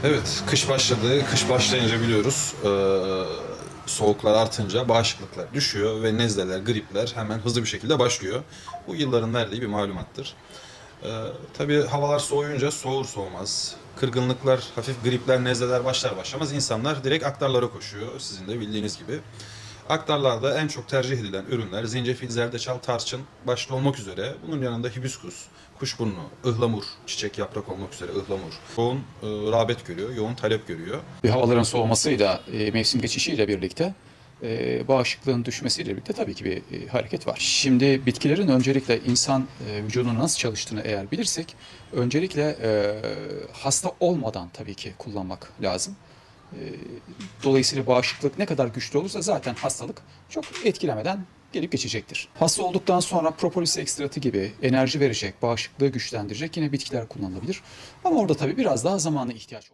Evet, kış başladı. Kış başlayınca biliyoruz soğuklar artınca bağışıklıklar düşüyor ve nezleler, gripler hemen hızlı bir şekilde başlıyor. Bu yılların verdiği bir malumattır. Tabii havalar soğuyunca soğur soğumaz. Kırgınlıklar, hafif gripler, nezleler başlar başlamaz insanlar direkt aktarlara koşuyor sizin de bildiğiniz gibi. Aktarlarda en çok tercih edilen ürünler zencefil, zerdeçal, tarçın başta olmak üzere. Bunun yanında hibiskus, kuşburnu, ıhlamur, çiçek yaprak olmak üzere ıhlamur. Yoğun rağbet görüyor, yoğun talep görüyor. Havaların soğumasıyla, mevsim geçişiyle birlikte bağışıklığın düşmesiyle birlikte tabii ki bir hareket var. Şimdi bitkilerin öncelikle insan vücudunun nasıl çalıştığını eğer bilirsek, öncelikle hasta olmadan tabii ki kullanmak lazım. E, Dolayısıyla bağışıklık ne kadar güçlü olursa zaten hastalık çok etkilemeden gelip geçecektir. Hasta olduktan sonra propolis ekstratı gibi enerji verecek, bağışıklığı güçlendirecek yine bitkiler kullanılabilir. Ama orada tabii biraz daha zamana ihtiyaç var.